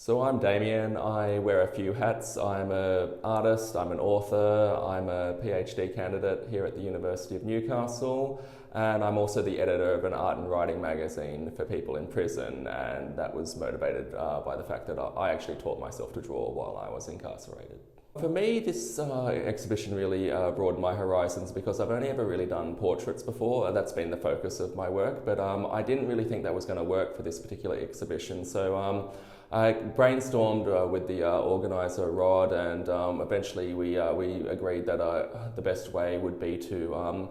So I'm Damien. I wear a few hats. I'm an artist, I'm an author, I'm a PhD candidate here at the University of Newcastle, and I'm also the editor of an art and writing magazine for people in prison, and that was motivated by the fact that I actually taught myself to draw while I was incarcerated. For me, this exhibition really broadened my horizons because I've only ever really done portraits before. That's been the focus of my work, but I didn't really think that was going to work for this particular exhibition. So I brainstormed with the organiser, Rod, and eventually we agreed that the best way would be to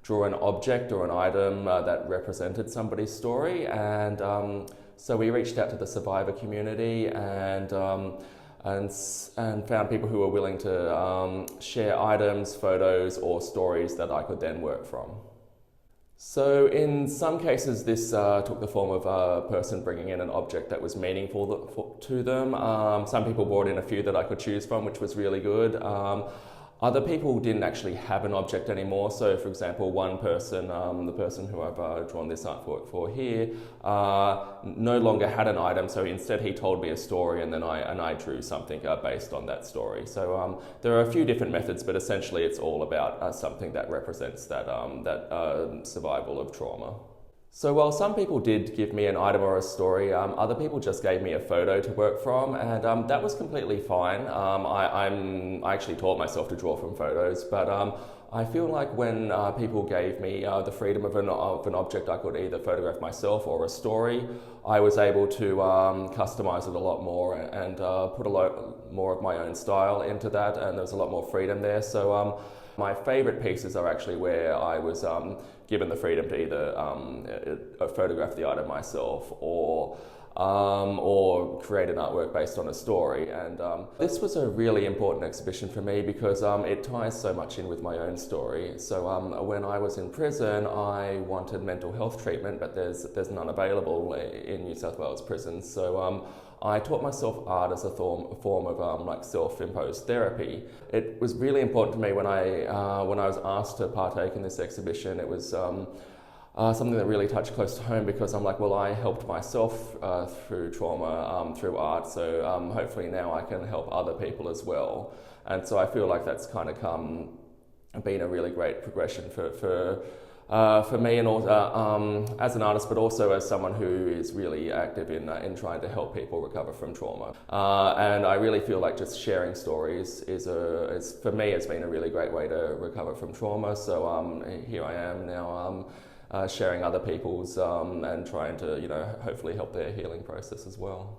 draw an object or an item that represented somebody's story. And so we reached out to the survivor community and found people who were willing to share items, photos, or stories that I could then work from. So in some cases this took the form of a person bringing in an object that was meaningful to them. Some people brought in a few that I could choose from, which was really good. Other people didn't actually have an object anymore. So for example, one person, the person who I've drawn this artwork for here, no longer had an item, so instead he told me a story and then I drew something based on that story. So there are a few different methods, but essentially it's all about something that represents that, survival of trauma. So while some people did give me an item or a story, other people just gave me a photo to work from, and that was completely fine. I actually taught myself to draw from photos, but I feel like when people gave me the freedom of an object I could either photograph myself or a story, I was able to customize it a lot more and put a lot more of my own style into that, and there was a lot more freedom there. So my favourite pieces are actually where I was given the freedom to either photograph the item myself or create an artwork based on a story. And this was a really important exhibition for me because it ties so much in with my own story. So when I was in prison, I wanted mental health treatment, but there's none available in New South Wales prisons. So I taught myself art as a form of like self-imposed therapy. It was really important to me when I was asked to partake in this exhibition. It was something that really touched close to home because I'm like, well, I helped myself through trauma through art, so hopefully now I can help other people as well. And so I feel like that's kind of been a really great progression for me, and also, as an artist, but also as someone who is really active in trying to help people recover from trauma. And I really feel like just sharing stories for me, it's been a really great way to recover from trauma. So here I am now sharing other people's and trying to, hopefully help their healing process as well.